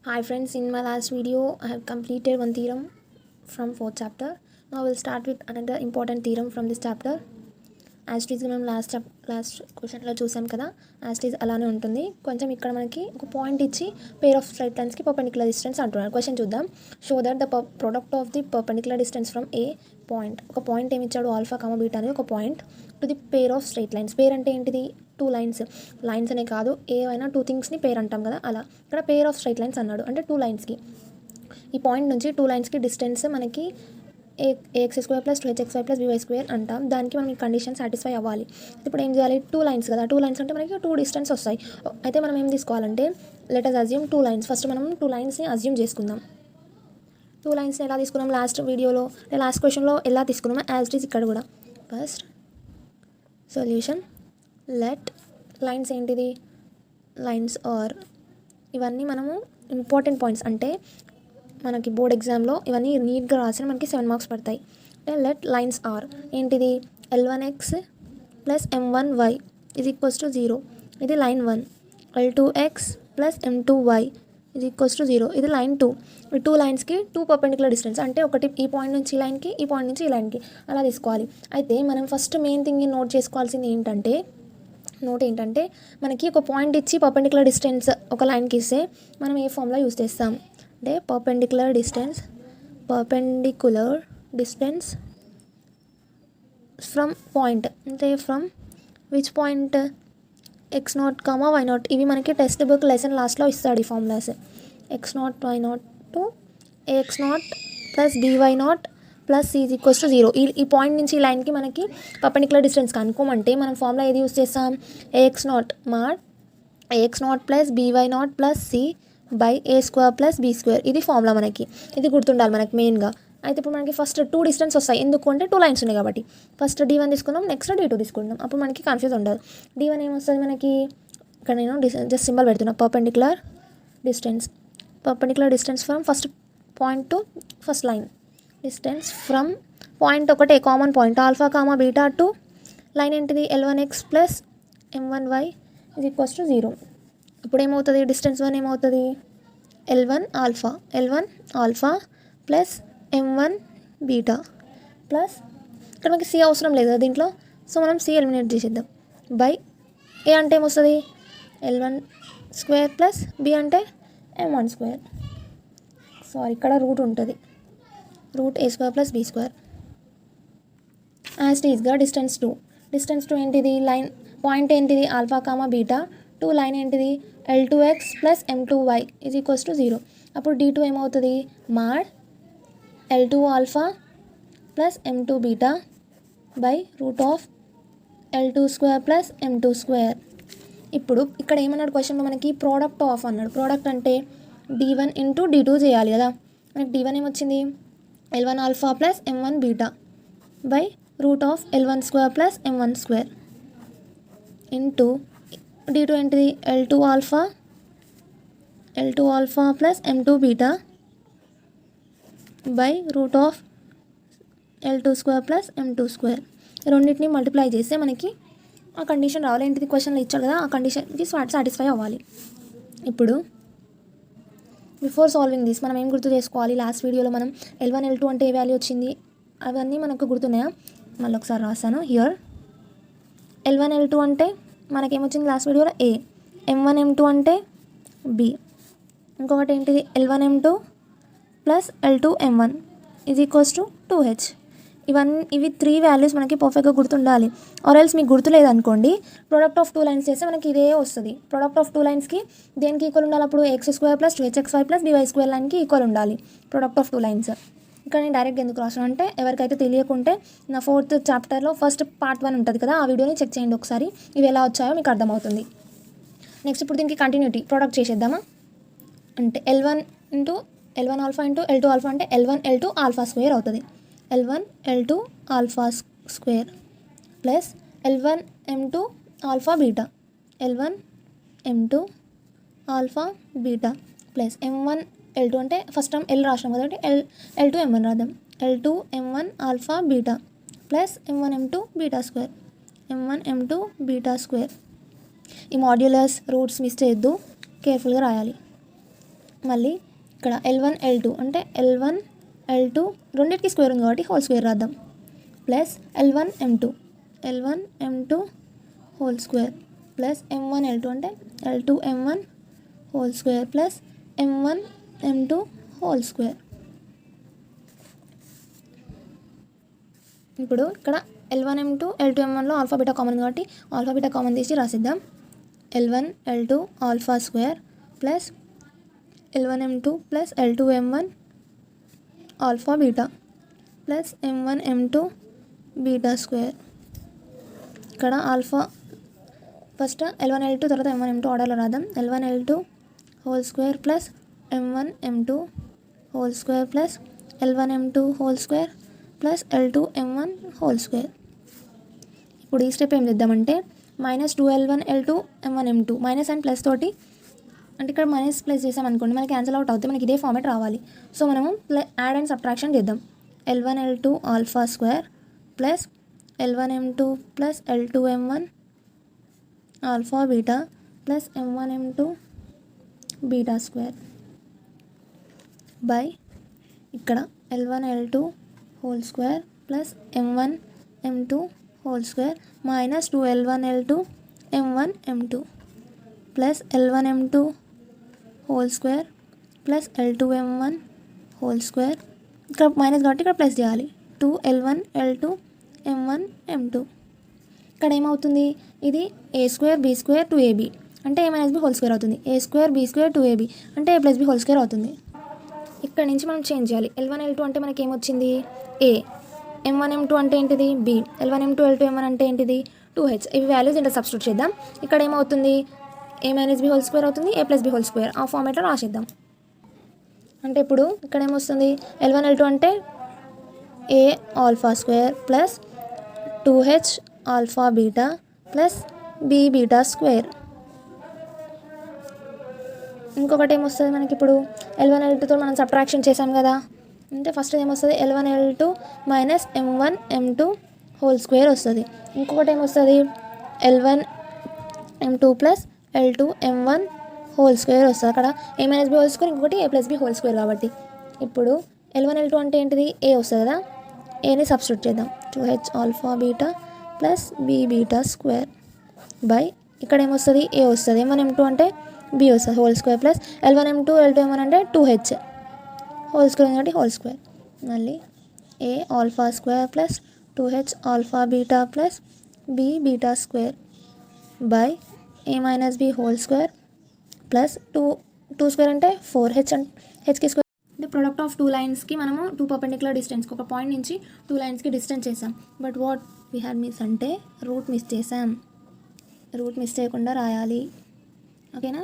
Hi friends, in my last video I have completed one theorem from 4th chapter. Now we'll start with another important theorem from this chapter. As it is మనం last క్వశ్చన్లో చూసాం కదా, as it is అలానే ఉంటుంది. కొంచెం ఇక్కడ మనకి ఒక పాయింట్ ఇచ్చి పేర్ ఆఫ్ స్ట్రైట్ లైన్స్కి పర్పెండిక్యులర్ డిస్టెన్స్ అంటున్నారు. క్వశ్చన్ చూద్దాం. Show that the product of the perpendicular distance from a point, ఒక పాయింట్ ఏమి ఇచ్చాడు, ఆల్ఫా కామా బీటా అనేది ఒక point, to the pair of straight lines. Pair అంటే ఏంటిది, టూ లైన్స్ అనే కాదు, ఏవైనా టూ థింగ్స్ని పేర్ అంటాం కదా, అలా ఇక్కడ పేర్ ఆఫ్ స్ట్రైట్ లైన్స్ అన్నాడు. అంటే టూ లైన్స్కి, ఈ పాయింట్ నుంచి టూ లైన్స్కి డిస్టెన్స్ మనకి a x square plus 2hxy plus b y square అంటాం. దానికి మనం ఈ కండిషన్ సాటిస్ఫై అవ్వాలి. ఇప్పుడు ఏం చేయాలి, టూ లైన్స్ కదా, టూ లైన్స్ అంటే మనకి టూ డిస్టెన్స్ వస్తాయి. అయితే మనం ఏం తీసుకోవాలంటే, let us assume two lines. First మనం టూ లైన్స్ని అజ్యూమ్ చేసుకుందాం. టూ లైన్స్ని ఎలా తీసుకున్నాం, లాస్ట్ వీడియోలో లాస్ట్ క్వశ్చన్లో ఎలా తీసుకున్నామో యాజ్ ఇట్ ఈజ్ ఇక్కడ కూడా. ఫస్ట్ సొల్యూషన్, లెట్ లైన్స్ ఏంటిది, లైన్స్ ఆర్, ఇవన్నీ మనము ఇంపార్టెంట్ పాయింట్స్, అంటే మనకి బోర్డ్ ఎగ్జామ్లో ఇవన్నీ నీట్గా రాసిన మనకి 7 మార్క్స్ పడతాయి. అంటే లెట్ లైన్స్ ఆర్ ఏంటిది, L1x plus M1y is equals to 0, ఇది line 1. L2x plus M2y is equals to 0, ఇది లైన్ 2. ఈ టూ లైన్స్కి టూ పర్పెండిక్యులర్ డిస్టెన్స్, అంటే ఒకటి ఈ పాయింట్ నుంచి ఈ లైన్కి, ఈ పాయింట్ నుంచి ఈ లైన్కి, అలా తీసుకోవాలి. అయితే మనం ఫస్ట్ మెయిన్ థింగ్ నోట్ చేసుకోవాల్సింది ఏంటంటే, మనకి ఒక పాయింట్ ఇచ్చి పర్పెండిక్యులర్ డిస్టెన్స్ ఒక లైన్కి ఇస్తే మనం ఏ ఫార్ములా యూస్ చేస్తాం అంటే, పర్పెండిక్యులర్ డిస్టెన్స్ ఫ్రమ్ పాయింట్, అంటే from which point, x0, y0. ఇవి మనకి టెక్స్ట్ బుక్ లెసన్ లాస్ట్లో ఇస్తాడు ఈ formulas. x0, y0 to ax0 plus by0 plus c is equals to 0. ఈ పాయింట్ నుంచి ఈ లైన్కి మనకి పర్పెండిక్యులర్ డిస్టెన్స్ కనుక్కోమంటే మనం ఫార్ములా ఏది యూస్ చేస్తాం, ax0 plus by0 plus c by a square plus b square. ఇది ఫార్ములా మనకి, ఇది గుర్తుండాలి మనకి మెయిన్గా. అయితే ఇప్పుడు మనకి ఫస్ట్ టూ డిస్టెన్స్ వస్తాయి, ఎందుకు అంటే టూ లైన్స్ ఉన్నాయి కాబట్టి. ఫస్ట్ D1 తీసుకుందాం, నెక్స్ట్ D2 తీసుకుందాం, అప్పుడు మనకి కన్ఫ్యూజ్ ఉండదు. D1 ఏమొస్తుంది మనకి, ఇక్కడ నేను జస్ట్ సింబల్ పెడుతున్నా, perpendicular distance from first point to first line. Distance from point ఒకటే common point, alpha comma beta to line ఏంటిది, L1x plus M1y is equals to 0. ఇప్పుడు ఏమవుతుంది, డిస్టెన్స్ 1 ఏమవుతుంది, L1 alpha plus M1 beta plus, ఇక్కడ మనకి C అవసరం లేదు కదా దీంట్లో, సో మనం C ఎలిమినేట్ చేసేద్దాం. బై ఏ అంటే ఏమొస్తుంది, L1 స్క్వేర్ ప్లస్ B అంటే M1 స్క్వేర్. సారీ, ఇక్కడ రూట్ ఉంటుంది, root A square plus B square. As ఈజ్గా డిస్టెన్స్ 2 ఏంటిది, లైన్ పాయింట్ ఏంటిది, alpha comma beta to line ఏంటిది, L2x plus M2y is equals to 0. అప్పుడు D2 ఏమవుతుంది, mod L2 alpha plus M2 beta by root of L2 square plus M2 square. ఇప్పుడు ఇక్కడ ఏమన్నాడు క్వశ్చన్లో మనకి, ప్రోడక్ట్ ఆఫ్ అన్నాడు. ప్రోడక్ట్ అంటే D1 ఇంటూ D2 చేయాలి కదా. మనకి D1 ఏమొచ్చింది, L1 alpha plus M1 beta by root of L1 square plus M1 square into D2 ఏంటిది, L2 alpha plus M2 beta by root of L2 square plus M2 square. రెండింటిని multiply చేస్తే మనకి ఆ condition రావాలి. ఏంటిది, క్వశ్చన్లో ఇచ్చాడు కదా, ఆ కండిషన్కి సాటిస్ఫై అవ్వాలి. ఇప్పుడు బిఫోర్ సాల్వింగ్ దిస్ మనం ఏం గుర్తు చేసుకోవాలి, లాస్ట్ వీడియోలో మనం L1 L2 అంటే ఏ వాల్యూ వచ్చింది అవన్నీ మనకు గుర్తున్నాయా, మళ్ళీ ఒకసారి రాస్తాను. హియర్ L1 L2 అంటే మనకేమొచ్చింది లాస్ట్ వీడియోలో A, M1 M2 అంటే B, ఇంకొకటి ఏంటిది L1 M2 plus L2 M1 is equals to 2H. ఇవి 3 వాల్యూస్ మనకి పర్ఫెక్ట్గా గుర్తుండాలి. ఆర్ ఎల్స్ మీకు గుర్తులేదు అనుకోండి, ప్రోడక్ట్ ఆఫ్ టూ లైన్స్ చేస్తే మనకి ఇదే వస్తుంది. ప్రోడక్ట్ ఆఫ్ టూ లైన్స్కి దేనికి ఈక్వల్ ఉండాలి, అప్పుడు x square plus 2hxy plus b y square లైన్కి ఈక్వల్ ఉండాలి ప్రోడక్ట్ ఆఫ్ టూ లైన్స్. ఇక్కడ నేను డైరెక్ట్ ఎందుకు రాసాను అంటే, ఎవరికైతే తెలియకుంటే నా 4th చాప్టర్లో ఫస్ట్ పార్ట్ 1 ఉంటుంది కదా, ఆ వీడియోని చెక్ చేయండి ఒకసారి, ఇవి ఎలా వచ్చాయో మీకు అర్థమవుతుంది. నెక్స్ట్ ఇప్పుడు దీనికి కంటిన్యూటీ ప్రోడక్ట్ చేసేద్దామా, అంటే L1 alpha into L2 alpha అంటే L1 L2 ఆల్ఫా స్క్వేర్ అవుతుంది. L1 L2 alpha square plus L1 M2 alpha beta, L1 M2 alpha beta plus M1 L2 అంటే ఫస్ట్ టైం L రాసినాం కాబట్టి L2 M1 రాద్దాం. L2 M1 alpha beta plus M1 M2 beta square. ఈ modulus roots miss చేయొద్దు, కేర్ఫుల్గా రాయాలి. మళ్ళీ ఇక్కడ L1 L2 అంటే L1 L2 రెండింటికి స్క్వేర్ ఉంది కాబట్టి హోల్ స్క్వేర్ రాద్దాం. Plus L1 M2 whole square plus M1 L2 అంటే L2 M1 whole square plus M1 M2 whole square. ఇప్పుడు ఇక్కడ L1 M2 L2 M1లో ఆల్ఫా బీటా కామన్ కాబట్టి ఆల్ఫా బీటా కామన్ తీసి రాసిద్దాం. L1 L2 alpha square plus L1 M2 plus L2 M1 alpha beta plus M1 M2 beta square. ఇక్కడ alpha first L1 L2 తర్వాత M1 M2 ఆర్డర్లో రాద్దాం. L1 L2 whole square plus M1 M2 whole square plus L1 M2 whole square plus L2 M1 whole square. ఇప్పుడు ఈ step ఏం చేద్దామంటే -2L1 L2 M1 M2 minus and plus తోటి అంటే ఇక్కడ మైనస్ ప్లస్ చేసామనుకోండి మనకి క్యాన్సిల్ అవుట్ అవుతుంది, మనకి ఇదే ఫార్మేట్ రావాలి. సో మనము యాడ్ అండ్ సబ్ట్రాక్షన్ చేద్దాం. L1 L2 alpha square plus L1 M2 plus L2 M1 alpha beta plus M1 M2 beta square by ఇక్కడ L1 L2 whole square plus M1 M2 whole square minus 2L1 L2 M1 M2 plus L1 M2 whole square plus L2 M1 whole square. ఇక్కడ minus కాబట్టి ఇక్కడ plus చేయాలి. 2L1 L2 M1 M2. ఇక్కడ ఏమవుతుంది, ఇది A square B square 2AB అంటే A minus B whole square అవుతుంది. A square B square 2AB అంటే A plus B whole square అవుతుంది. ఇక్కడ నుంచి మనం చేంజ్ చేయాలి. L1 L2 అంటే మనకి ఏమొచ్చింది A, M1 M2 అంటే ఏంటిది B, L1 M2 L2 M1 అంటే ఏంటిది 2H. ఇవి వాల్యూస్ ఇంటర్ సబ్స్టిట్యూట్ చేద్దాం. ఇక్కడ ఏమవుతుంది A minus B whole square అవుతుంది, A plus B whole square ఆ ఫార్మేట్లో రాసేద్దాం. అంటే ఇప్పుడు ఇక్కడ ఏమొస్తుంది L1 L2 అంటే A alpha square plus 2H alpha beta plus B beta square. ఇంకొకటి ఏమొస్తుంది మనకి ఇప్పుడు L1 L2తో మనం సబ్ట్రాక్షన్ చేసాం కదా, అంటే ఫస్ట్ ఏమొస్తుంది L1 L2 minus M1 M2 whole square వస్తుంది. ఇంకొకటి ఏమొస్తుంది L1 M2 plus L2 M1 whole square వస్తుంది. అక్కడ A minus B whole square ఇంకొకటి A plus B whole square కాబట్టి ఇప్పుడు L1 L2 అంటే ఏంటిది A వస్తుంది కదా, Aని సబ్స్టిట్యూట్ చేద్దాం. 2H alpha beta plus B beta square by ఇక్కడ ఏమొస్తుంది A వస్తుంది, M1 M2 అంటే B వస్తుంది whole square plus L1 M2 L2 M1 అంటే 2H హోల్ స్క్వేర్ కాబట్టి హోల్ స్క్వేర్. మళ్ళీ A alpha square plus 2H alpha beta plus B beta square by A minus B whole square plus 2 square అంటే 4H and హెచ్కి square. The product of 2 లైన్స్కి మనము 2 perpendicular డిస్టెన్స్కి ఒక point నుంచి 2 లైన్స్కి డిస్టెన్స్ చేసాం. But what we had miss అంటే రూట్ మిస్ చేసాం. రూట్ మిస్ చేయకుండా రాయాలి, ఓకేనా.